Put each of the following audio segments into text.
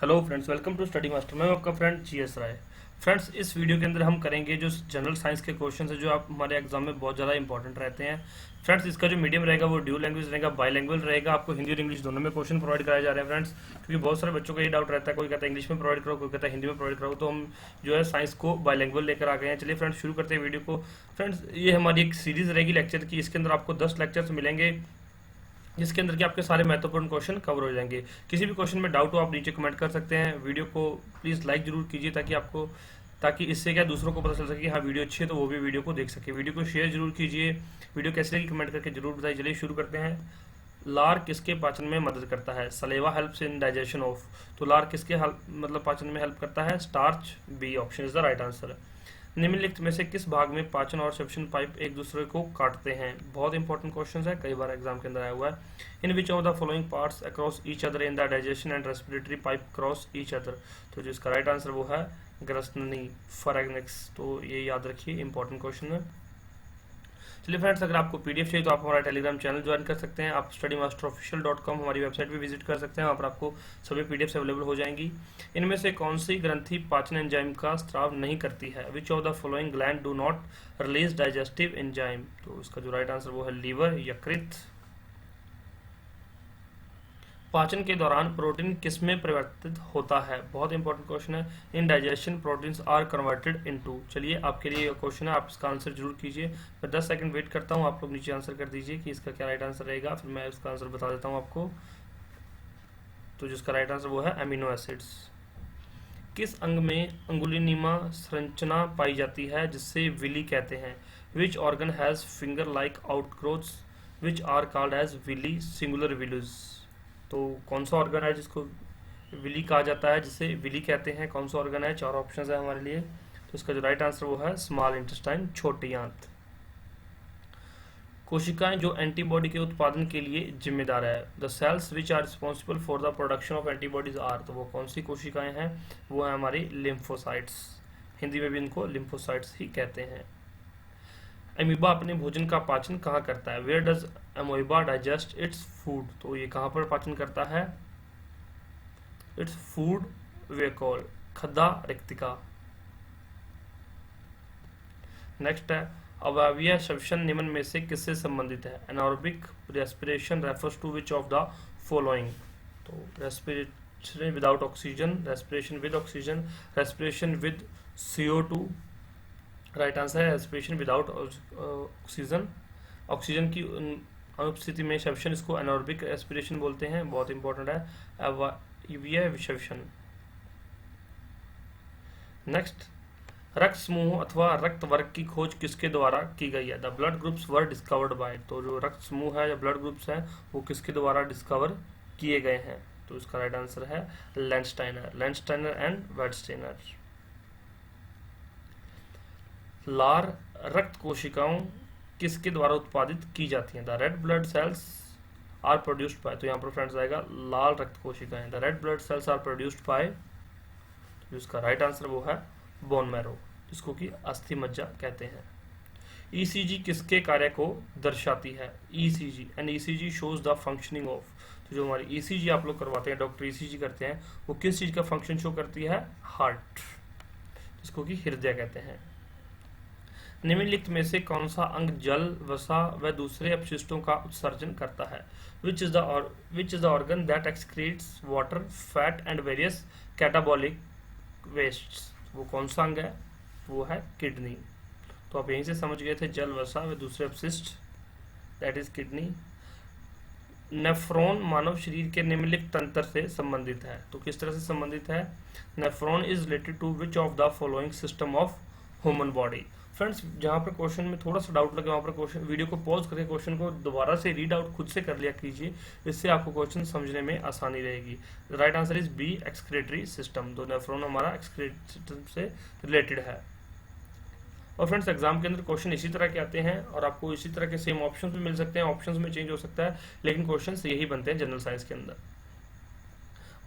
Hello friends, welcome to study master. मैं आपका friend GS Rai. Friends, इस वीडियो के अंदर हम करेंगे जो जनरल साइंस के क्वेश्चन है जो आप हमारे एग्जाम में बहुत ज़्यादा इंपॉर्टेंट रहते हैं। फ्रेंड्स, इसका जो मीडियम रहेगा वो ड्यू लैंग्वेज रहेगा, बाईलैंग्वेज रहेगा। आपको हिंदी और इंग्लिश दोनों में क्वेश्चन प्रोवाइड कराए जा रहे हैं फ्रेंड्स, क्योंकि बहुत सारे बच्चों का ये डाउट रहता है, कोई कहता है इंग्लिश में प्रोवाइड करो, कोई कहता है हिंदी में प्रोवाइड करो। तो हम जो है साइंस को बाईलैंग्वेज लेकर आ गए हैं। चलिए फ्रेंड्स, शुरू करते हैं वीडियो को। फ्रेंड्स, ये हमारी एक सीरीज रहेगी लेक्चर की। इसके अंदर आपको 10 लेक्चर्स मिलेंगे, जिसके अंदर के आपके सारे महत्वपूर्ण क्वेश्चन कवर हो जाएंगे। किसी भी क्वेश्चन में डाउट हो आप नीचे कमेंट कर सकते हैं। वीडियो को प्लीज़ लाइक जरूर कीजिए ताकि इससे क्या दूसरों को पता चल सके कि हाँ वीडियो अच्छी है, तो वो भी वीडियो को देख सके। वीडियो को शेयर जरूर कीजिए। वीडियो कैसी लगी कमेंट करके जरूर बताइए। चलिए शुरू करते हैं। लार किसके पाचन में मदद करता है? Saliva helps in digestion of. तो लार किसके पाचन में हेल्प करता है? Starch. B option is the right answer. निम्नलिखित में से किस भाग में पाचन और श्वसन पाइप एक दूसरे को काटते हैं? बहुत इंपॉर्टेंट क्वेश्चन है, कई बार एग्जाम के अंदर आया हुआ है। In which of the following parts across each other in the digestion and respiratory pipe cross each other. तो जो इसका राइट आंसर वो है ग्रसननी, फरेग्निक्स। तो ये याद रखिए, इंपॉर्टेंट क्वेश्चन है। चलिए फ्रेंड्स, अगर आपको पीडीएफ चाहिए तो आप हमारा टेलीग्राम चैनल ज्वाइन कर सकते हैं। आप studymasterofficial.com हमारी वेबसाइट भी विजिट कर सकते हैं, वहाँ पर आपको सभी पीडीएफ अवेलेबल हो जाएंगी। इनमें से कौन सी ग्रंथि पाचन एंजाइम का स्त्राव नहीं करती है? विच of the following gland do not release digestive enzyme. तो इसका जो राइट आंसर वो है लीवर, यकृत। पाचन के दौरान प्रोटीन किसमें परिवर्तित होता है? बहुत इंपॉर्टेंट क्वेश्चन है। In digestion proteins are converted into. चलिए, आपके लिए ये क्वेश्चन है, आप इसका आंसर जरूर कीजिए। मैं 10 सेकंड वेट करता हूँ, आप लोग नीचे आंसर कर दीजिए कि इसका क्या राइट आंसर रहेगा, फिर मैं इसका आंसर बता देता हूँ आपको। तो जिसका राइट आंसर वो है अमीनो एसिड्स। किस अंग में अंगुलिनिमा संरचना पाई जाती है जिससे विली कहते हैं? Which organ has finger like outgrowths which are called as villi, singular villus. तो कौन सा ऑर्गन है जिसको विली कहा जाता है, जिसे विली कहते हैं? कौन सा ऑर्गन है? 4 ऑप्शंस है हमारे लिए। तो इसका जो राइट आंसर वो है स्मॉल इंटेस्टाइन, छोटी आंत। कोशिकाएं जो एंटीबॉडी के उत्पादन के लिए जिम्मेदार है। The cells which are responsible for the production of antibodies are. तो वो कौन सी कोशिकाएं हैं? वो है हमारी लिम्फोसाइट्स। हिंदी में भी इनको लिम्फोसाइट्स ही कहते हैं। अमीबा अपने भोजन का पाचन कहाँ करता है? Where does amoeba digest its food. तो ये कहाँ पर पाचन करता है? इट्स फूड वेकोल, खद्दा रिक्तिका। नेक्स्ट है, अवायवीय श्वसन निम्न में से किससे संबंधित है? Anaerobic respiration refers to which of the following. तो respiration without oxygen, respiration with oxygen, respiration with CO2। Right answer है रेस्पिरेशन विदाउट ऑक्सीजन। ऑक्सीजन की अनुपस्थिति में श्वसन, इसको एनारोबिक रेस्पिरेशन बोलते हैं। बहुत इंपॉर्टेंट है अवायवीय श्वसन। नेक्स्ट, रक्त समूह अथवा रक्त वर्ग की खोज किसके द्वारा की गई है? The blood groups were discovered by. तो जो रक्त समूह है या ब्लड ग्रुप्स हैं वो किसके द्वारा डिस्कवर किए गए हैं? तो इसका राइट आंसर है लेंस्टाइनर एंड वेडस्टेनर। लार रक्त कोशिकाओं किसके द्वारा उत्पादित की जाती हैं? The red blood cells are produced by. तो यहाँ पर फ्रेंड्स आएगा लाल रक्त कोशिकाएं। The red blood cells are produced by. इसका राइट आंसर वो है बोन मैरो, जिसको कि अस्थि मज्जा कहते हैं। ECG किसके कार्य को दर्शाती है? ECG and ECG shows the functioning of. तो जो हमारी ECG आप लोग करवाते हैं, डॉक्टर ECG करते हैं, वो किस चीज का फंक्शन शो करती है? हार्ट, जिसको कि हृदय कहते हैं। निम्नलिखित में से कौन सा अंग जल, वसा व दूसरे अपशिष्टों का उत्सर्जन करता है? Which is the organ that excretes water, fat and various catabolic wastes. वो कौन सा अंग है? वो है किडनी। तो आप यहीं से समझ गए थे, जल, वसा व दूसरे अपशिष्ट, दैट इज किडनी। नेफ्रॉन मानव शरीर के निम्नलिखित तंत्र से संबंधित है। तो किस तरह से संबंधित है? Nephron is related to which of the following system of human body. Friends, जहाँ पर क्वेश्चन में थोड़ा सा डाउट लगे वहाँ पर क्वेश्चन वीडियो को पॉज करके क्वेश्चन को दोबारा से रीड आउट खुद से कर लिया कीजिए, इससे आपको क्वेश्चन समझने में आसानी रहेगी। Right answer is B, excretory system. तो नेफ्रॉन हमारा एक्सक्रीटरी सिस्टम से रिलेटेड है। और फ्रेंड्स, एग्जाम के अंदर क्वेश्चन इसी तरह के आते हैं और आपको इसी तरह के सेम ऑप्शन भी मिल सकते हैं। ऑप्शंस में चेंज हो सकता है, लेकिन क्वेश्चन यही बनते हैं जनरल साइंस के अंदर।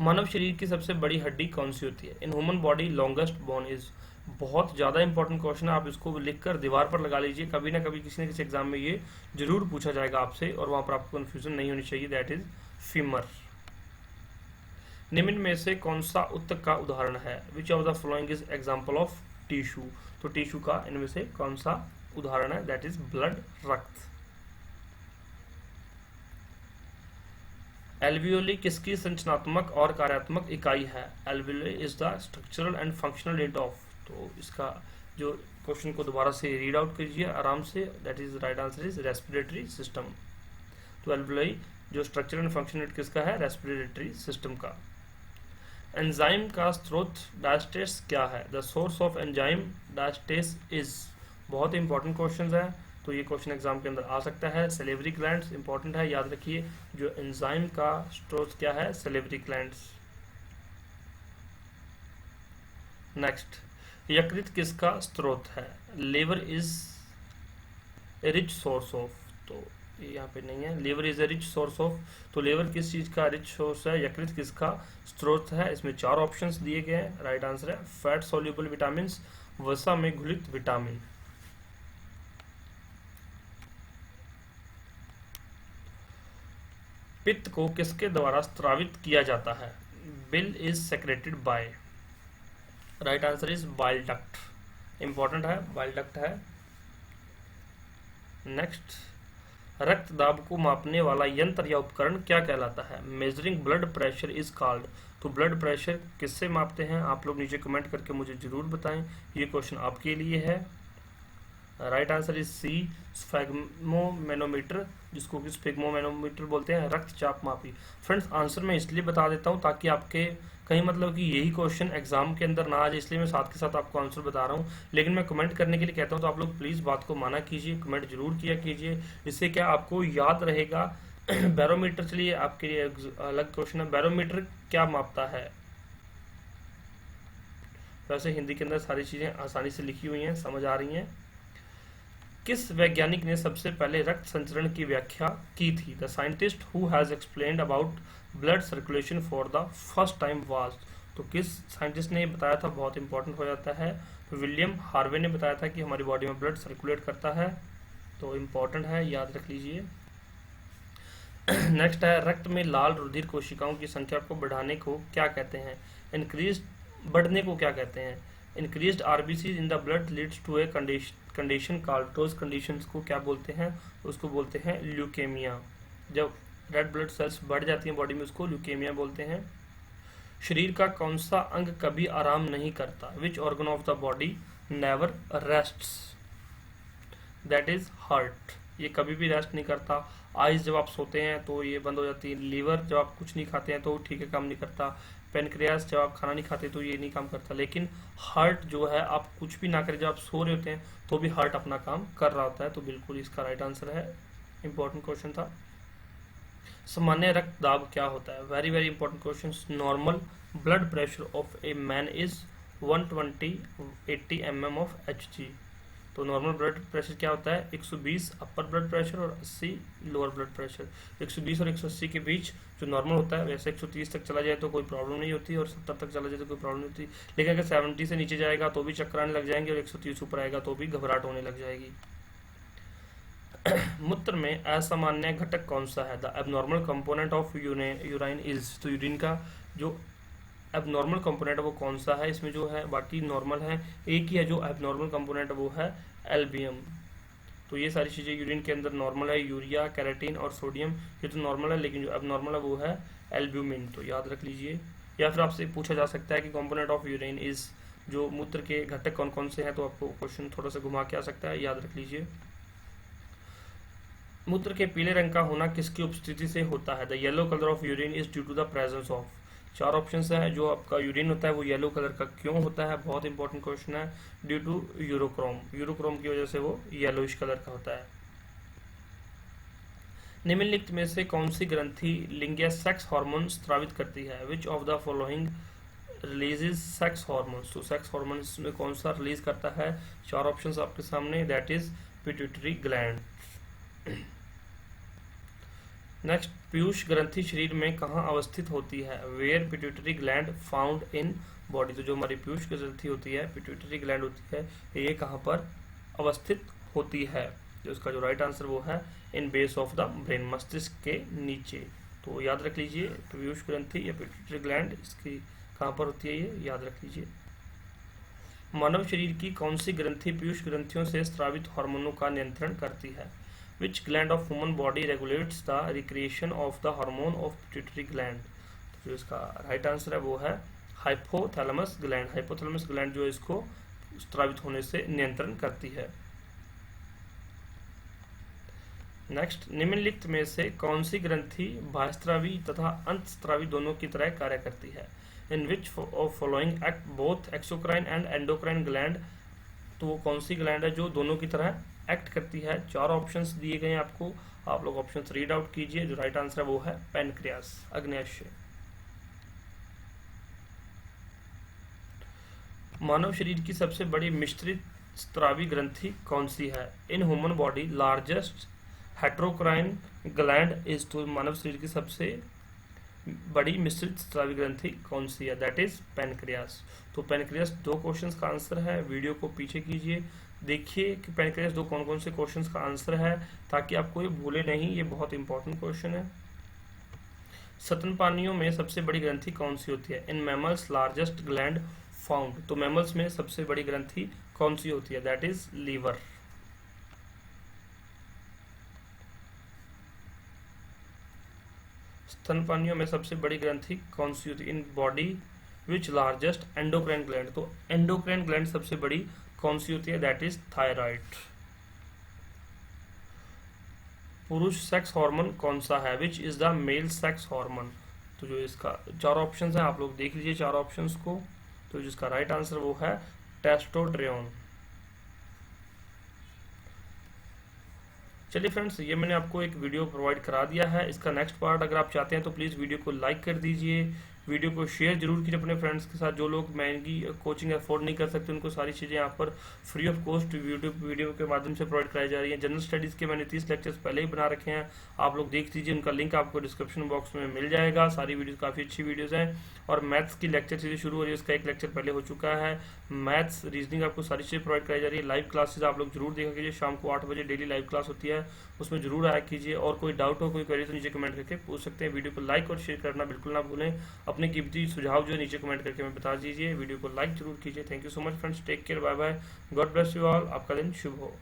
मानव शरीर की सबसे बड़ी हड्डी कौन सी होती है? In human body longest bone is. बहुत ज़्यादा इंपॉर्टेंट क्वेश्चन है, आप इसको लिखकर दीवार पर लगा लीजिए। कभी ना कभी किसी न किसी एग्जाम में ये जरूर पूछा जाएगा आपसे और वहाँ पर आपको कन्फ्यूजन नहीं होनी चाहिए। That is femur. निम्न में से कौन सा उत्तक का उदाहरण है? विच of the following is example of tissue? तो टिश्यू का इनमें से कौन सा उदाहरण है? दैट इज ब्लड, रक्त। एल्वियोली किसकी संरचनात्मक और कार्यात्मक इकाई है? Alveoli is the structural and functional unit of. तो इसका जो क्वेश्चन को दोबारा से रीड आउट कीजिए आराम से। That is right answer is respiratory system. तो एल्वियोली जो स्ट्रक्चरल एंड फंक्शनल यूनिट किसका है? रेस्पिरेटरी सिस्टम का। एंजाइम का स्रोत डायस्टेस क्या है? The source of enzyme diastase is. बहुत इंपॉर्टेंट क्वेश्चन है, तो ये क्वेश्चन एग्जाम के अंदर आ सकता है। सेलेवरी ग्लैंड्स इंपॉर्टेंट है, याद रखिए। जो एंजाइम का स्रोत क्या है? Salivary glands. नेक्स्ट, यकृत किसका स्रोत है? Liver is a rich source of. तो ये यहाँ पे नहीं है, liver is a rich source of. तो लिवर किस चीज का रिच सोर्स है? यकृत किसका स्रोत है? इसमें 4 ऑप्शंस दिए गए हैं। राइट आंसर है फैट सोल्यूबल विटामिन, वसा में घुलित विटामिन। पित्त को किसके द्वारा स्रावित किया जाता है? Bill is secreted bye. Right answer is bile duct. Important है, बाइल डक्ट है। नेक्स्ट, रक्त दाब को मापने वाला यंत्र या उपकरण क्या कहलाता है? Measuring blood pressure is called. तो ब्लड प्रेशर किससे मापते हैं? आप लोग नीचे कमेंट करके मुझे जरूर बताएं। ये क्वेश्चन आपके लिए है। राइट आंसर इज सी, स्फेग्मोमेनोमीटर, जिसको कि स्फेग्मोमेनोमीटर बोलते हैं, रक्तचाप मापी। फ्रेंड्स, आंसर मैं इसलिए बता देता हूँ ताकि आपके कहीं मतलब कि यही क्वेश्चन एग्जाम के अंदर ना आ जाए, इसलिए मैं साथ के साथ आपको आंसर बता रहा हूँ। लेकिन मैं कमेंट करने के लिए कहता हूँ, तो आप लोग प्लीज़ बात को माना कीजिए, कमेंट जरूर किया कीजिए। इससे क्या आपको याद रहेगा। बैरोमीटर, चलिए आपके लिए अलग क्वेश्चन है। बैरोमीटर क्या मापता है? वैसे हिंदी के अंदर सारी चीज़ें आसानी से लिखी हुई हैं, समझ आ रही हैं। किस वैज्ञानिक ने सबसे पहले रक्त संचरण की व्याख्या की थी? The scientist who has explained about blood circulation for the first time was. तो किस साइंटिस्ट ने बताया था? बहुत इंपॉर्टेंट हो जाता है। तो विलियम हार्वे ने बताया था कि हमारी बॉडी में ब्लड सर्कुलेट करता है। तो इंपॉर्टेंट है, याद रख लीजिए। नेक्स्ट है, रक्त में लाल रुधिर कोशिकाओं की संख्या को बढ़ाने को क्या कहते हैं? इंक्रीज, बढ़ने को क्या कहते हैं? Increased RBC in the blood leads to a condition called. तो उस कंडीशन को क्या बोलते हैं? उसको बोलते हैं ल्यूकेमिया। जब रेड ब्लड सेल्स बढ़ जाती हैं बॉडी में, उसको ल्यूकेमिया बोलते हैं। शरीर का कौन सा अंग कभी आराम नहीं करता? Which organ of the body never rests? That is heart. ये कभी भी रेस्ट नहीं करता। आइज जब आप सोते हैं तो ये बंद हो जाती है। लीवर जब आप कुछ नहीं खाते हैं तो ठीक है, काम नहीं करता। पेनक्रियास जब आप खाना नहीं खाते तो ये नहीं काम करता। लेकिन हार्ट जो है, आप कुछ भी ना करें, जब आप सो रहे होते हैं तो भी हार्ट अपना काम कर रहा होता है। तो बिल्कुल इसका राइट आंसर है। इंपॉर्टेंट क्वेश्चन था। सामान्य रक्तदाब क्या होता है? Very very important question. Normal blood pressure of a man is 120/80 mm of Hg। तो नॉर्मल ब्लड प्रेशर क्या होता है? 120 अपर ब्लड प्रेशर और 80 लोअर ब्लड प्रेशर। 120 और 180 के बीच जो नॉर्मल होता है, वैसे 130 तक चला जाए तो कोई प्रॉब्लम नहीं होती, और 70 तक चला जाए तो कोई प्रॉब्लम नहीं होती। लेकिन अगर 70 से नीचे जाएगा तो भी चक्कर आने लग जाएंगे, और 130 ऊपर आएगा तो भी घबराहट होने लग जाएगी। मूत्र में असामान्य घटक कौन सा है? The abnormal component of urine is. तो यूरिन का जो एबनॉर्मल कंपोनेंट है वो कौन सा है? इसमें जो है बाकी नॉर्मल है, एक ही है जो एबनॉर्मल कंपोनेंट है वो है एल्बियम। तो ये सारी चीज़ें यूरिन के अंदर नॉर्मल है। यूरिया, कैरेटीन और सोडियम ये तो नॉर्मल है, लेकिन जो एबनॉर्मल है वो है एल्ब्यूमिन। तो याद रख लीजिए। या फिर आपसे पूछा जा सकता है कि कंपोनेंट ऑफ यूरिन इज, जो मूत्र के घटक कौन कौन से हैं, तो आपको क्वेश्चन थोड़ा सा घुमा के आ सकता है, याद रख लीजिए। मूत्र के पीले रंग का होना किसकी उपस्थिति से होता है? The yellow colour of urine is due to the presence of. 4 options हैं। जो आपका यूरिन होता है वो येलो कलर का क्यों होता है? बहुत इंपॉर्टेंट क्वेश्चन है। ड्यू टू यूरोक्रोम, यूरोक्रोम की वजह से वो येलोइश कलर का होता है। निम्नलिखित में से कौन सी ग्रंथि लिंग या सेक्स हार्मोन स्रावित करती है? विच of the following releases sex hormones. तो सेक्स हार्मोन्स में कौन सा रिलीज करता है? 4 ऑप्शंस आपके सामने, that is pituitary gland. Next, पीयूष ग्रंथि शरीर में कहाँ अवस्थित होती है? Where pituitary gland found in body. तो जो हमारी पीयूष ग्रंथि होती है, पिट्यूटरी ग्लैंड होती है, ये कहाँ पर अवस्थित होती है? जो इसका जो राइट आंसर वो है इन बेस ऑफ द ब्रेन, मस्तिष्क के नीचे। तो याद रख लीजिए पीयूष ग्रंथि या पिट्यूटरी ग्लैंड इसकी कहाँ पर होती है, ये याद रख लीजिए। मानव शरीर की कौन सी ग्रंथि पीयूष ग्रंथियों से स्रावित हार्मोनों का नियंत्रण करती है? विच gland of human body regulates the recreation of the hormone of pituitary gland? तो जो इसका राइट आंसर है वो है हाइपोथैलेमस ग्लैंड। हाइपोथैलेमस ग्लैंड जो है इसको स्रावित होने से नियंत्रण करती है। नेक्स्ट, निम्नलिखित में से कौन सी ग्रंथि बाह्यस्रावी तथा अंतस्रावी दोनों की तरह कार्य करती है? In which of following act both exocrine and endocrine gland? तो वो कौन सी ग्लैंड है जो दोनों की तरह एक्ट करती है? 4 ऑप्शंस दिए गए हैं आपको, आप लोग ऑप्शंस रीड आउट कीजिए। जो राइट आंसर है वो है पैनक्रियास, अग्न्याशय। मानव शरीर की सबसे बड़ी मिश्रित स्रावी ग्रंथि कौन सी है? In human body largest heterocrine gland is, तो मानव शरीर की सबसे बड़ी मिश्रित स्रावी ग्रंथि कौन सी है? That is pancreas. तो पैनक्रियास 2 क्वेश्चंस का आंसर है। वीडियो को पीछे कीजिए, देखिए कि पैनक्रियास 2 कौन कौन से क्वेश्चंस का आंसर है, ताकि आपको ये भूले नहीं, ये बहुत इंपॉर्टेंट क्वेश्चन है। स्तनपानियों में सबसे बड़ी ग्रंथि कौन सी होती है? In mammals largest gland found, तो मैमल्स में सबसे बड़ी ग्रंथि कौन सी होती है? That is liver. स्तनपानियों में सबसे बड़ी ग्रंथि कौन सी होती है? In body which largest endocrine gland, तो एंडोक्राइन ग्लैंड सबसे बड़ी कौन सी होती है? That is thyroid. पुरुष सेक्स हार्मोन कौन सा है? Which is the male sex hormone? तो जो इसका 4 ऑप्शंस हैं आप लोग देख लीजिए 4 ऑप्शंस को। तो जिसका राइट आंसर वो है टेस्टोस्टेरोन। चलिए फ्रेंड्स, ये मैंने आपको एक वीडियो प्रोवाइड करा दिया है। इसका नेक्स्ट पार्ट अगर आप चाहते हैं तो प्लीज़ वीडियो को लाइक कर दीजिए, वीडियो को शेयर जरूर कीजिए अपने फ्रेंड्स के साथ। जो लोग महंगी कोचिंग अफोर्ड नहीं कर सकते उनको सारी चीज़ें यहाँ पर free of cost YouTube video के माध्यम से प्रोवाइड कराई जा रही है। जनरल स्टडीज़ के मैंने 30 लेक्चर्स पहले ही बना रखे हैं, आप लोग देख लीजिए, उनका लिंक आपको डिस्क्रिप्शन बॉक्स में मिल जाएगा। सारी वीडियोज़ काफ़ी अच्छी वीडियोज़ हैं। और मैथ्स की लेक्चर सीरीज शुरू हो रही है, उसका एक लेक्चर पहले हो चुका है। मैथ्स रीजनिंग आपको सारी चीज़ें प्रोवाइड कराई जा रही है। लाइव क्लासेज आप लोग जरूर देखा कीजिए, शाम को 8 बजे डेली लाइव क्लास होती है, उसमें जरूर आया कीजिए। और कोई डाउट हो, कोई क्वेरी तो नीचे कमेंट करके पूछ सकते हैं। वीडियो को लाइक और शेयर करना बिल्कुल ना भूलें। अपने कीमती सुझाव जो है नीचे कमेंट करके हमें बता दीजिए। वीडियो को लाइक जरूर कीजिए। Thank you so much friends, take care, bye bye, God bless you all. आपका दिन शुभ हो।